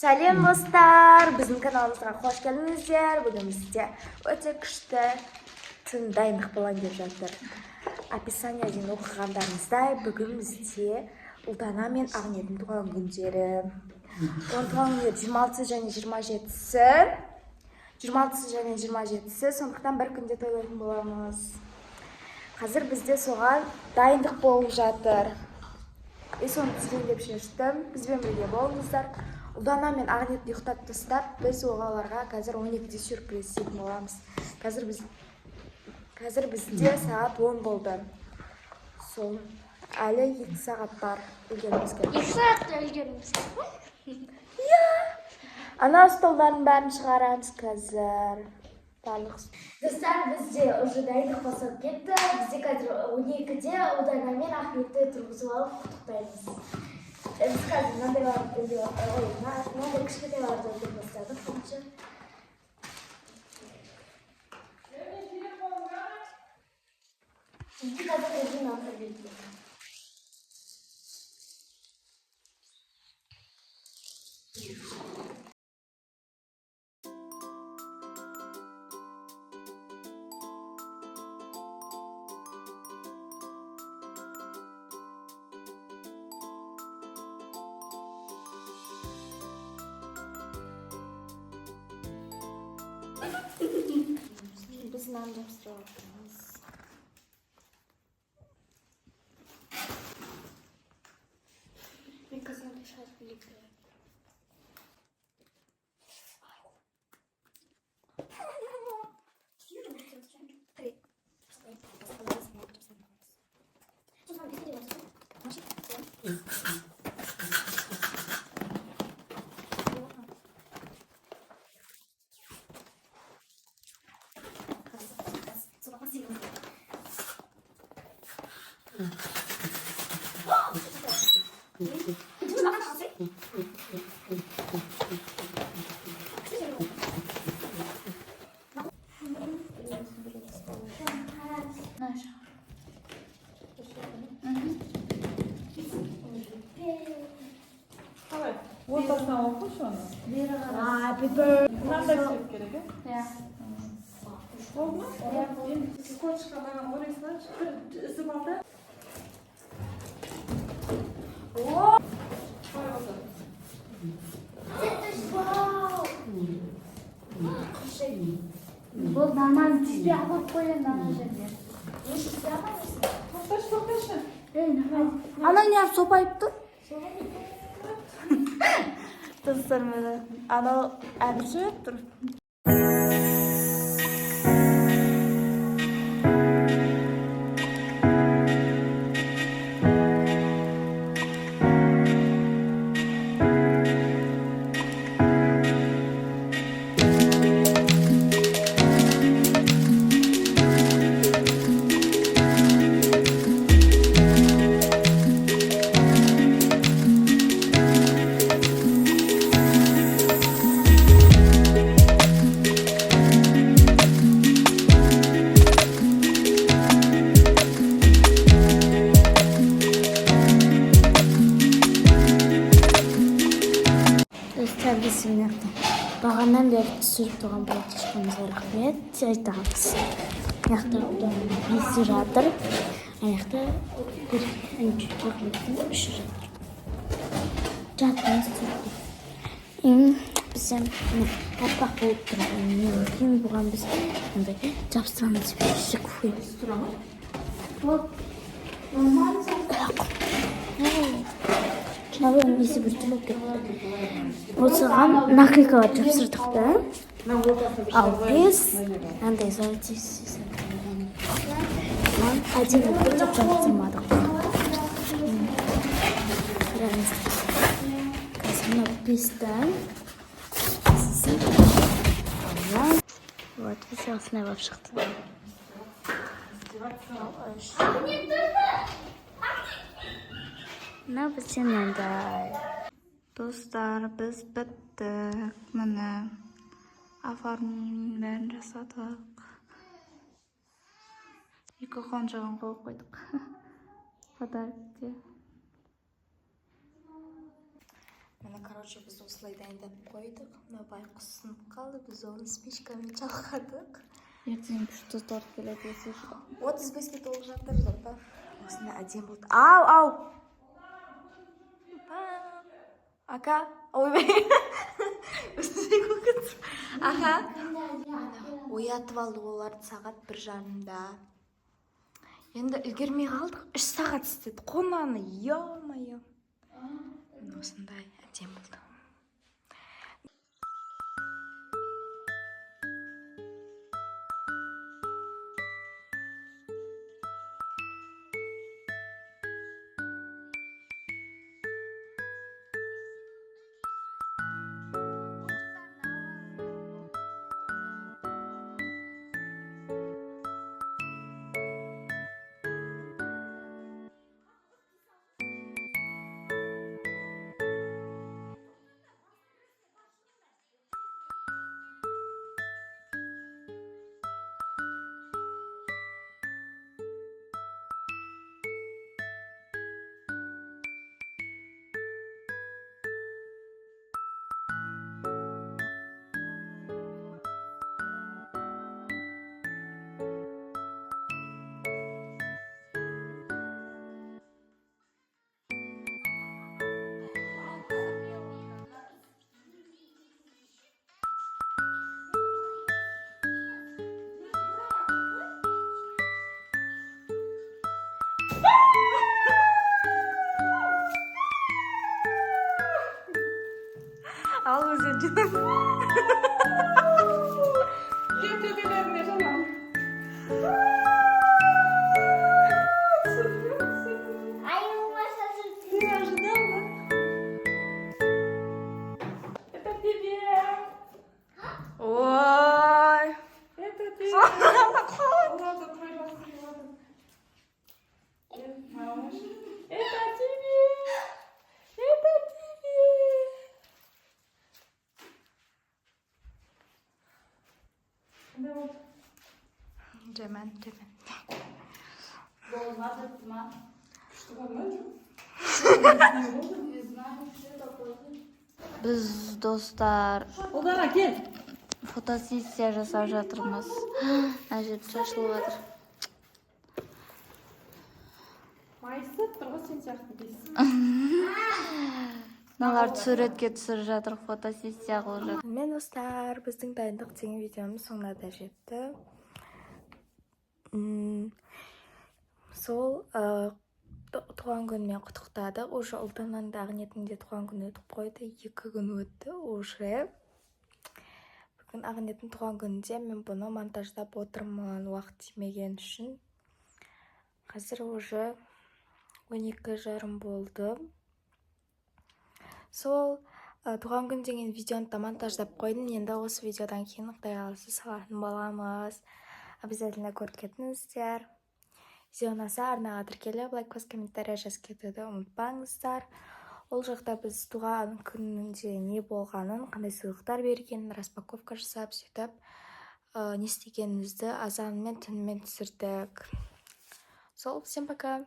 Сәлем достар, біздің каналымызға қош келдіңіздер. Бүгін бізде өте күшті тың дайындық болайын деп жатыр. Описаниеден оқығандарыңыздай, бүгін бізде Ұлдана мен Ақниеттің туған күндері. Оның туған күндері 26 және 27-сі. 26 және 27-сі, сондықтан бір күнде тойлайтын боламыз. Қазір бізде соған дайындық болып жатыр. Соны түсірейін деп шештім. Бізбен бірге болыңыздар. Ұлдана мен Ақниетті ұйықтап тастап, біз оларға қазір 12-де сюрприз істейтін боламыз. Қазір бізде сағат 10 болды. Сол әлі 2 сағат бар. Үлгеріміз керек. 2 сағатта үлгеріміз керек. Иә. Ана столдардың бәрін шығарамыз қазір. Достар, бізде уже дайындық басталып кетті. Бізде қазір 12-де Ұлдана мен Ақниетті тұрғызып алып құттықтаймыз. Біз қазір мынандай кішкентайларды өтіп бастадық. Бізде қазір өзін алса берді. Biz naan жабыстырып жатырмыз. Мен қазір шығарып келейін. Ортасына оқыш оны. Happy birthday. Мынандай түсіріп керек, Иә. Болды ма? Енді скотчқа маған орайсынан бір үзіп ал да. Бұл нанан тізбе алып қойын ана жерде. Тоқташы. Ана не сопайып тұр? Достар, мені анау әбірші тұр. Бағаннан бері түсіріп тұрған болатышқанымызға рахмет айтамыз. Аяқта бесі жатыр. Аяқта бір әнші үші жатыр. Жатырмыз түсірді. Бізден аппақ болып тұрған. Кейін бұған біз жабыстырамыз деп шешік қоймыз. Нағын есі бір түліп кетті. Осыған наклейкалар жапсырдық та. Ал біз андай золотисіз. Әдемі бір жапсырмадық. Қазір бестен. Вот, біз осынай болып шықты. Мына бізден андай. Достар, біз біттік. Міне оформлениенің бәрін жасадық. Екі қонжығын қойып қойдық. Подарокте. Міне, короче, біз осылай дайындап қойдық. Мына байқұс сынып қалды, біз оны спичкамен жалғадық. ертең күшті торт келеді десеш. 35-ке толып жатыр деп па. Осында әдем болды. Ау! Ака, ойбай. Аха. Оятып алды оларды сағат 1:30-да. Енді үлгермей қалдық. 3 сағат істеді. Қонаны, ё-моё. Осындай әдем болды. Al özür Tepkilerine tamam. Ay olmazsa Это тебе. Ой. Это тебе. Ладно, твой раз. Малыш. Это тебе. Это тебе. Да вот. Cemen. Olmadı mı? Что вам Не знаю, что такое. Biz dostlar Odana gel. fotosessiya жасап жатырмыз. Әжеп шашылып жатыр. Майысып тұр ғой сен сияқты дейсің. Мыналар суретке түсіріп жатыр, фотосессия қылып жатыр. Мен достар, біздің дайындық деген видеомыз соңына да жетті. Сол туған күнімен құттықтадық. Уже ұлтаннан да Ақниеттің де туған күні өтіп қойды. 2 күн өтті уже. Бүгін Ақниеттің туған күнінде мен бұны монтаждап отырмын, уақыт тимеген үшін. Қазір уже 12:30 болды. Сол туған күн деген видеоны да монтаждап қойдым. Енді осы видеодан кейін Құдай қаласа салатын боламыз. Обязательно көріп кетіңіздер. Видео ұнаса арнаға тіркеліп, лайк, пост, комментарий жазып кетуді ұмытпаңыздар. Ол жақта біз туған күнінде не болғанын, қандай сыйлықтар бергенін, распаковка жасап, сөйтіп не істегенімізді азанмен түнімен түсірдік. Сол, всем пока.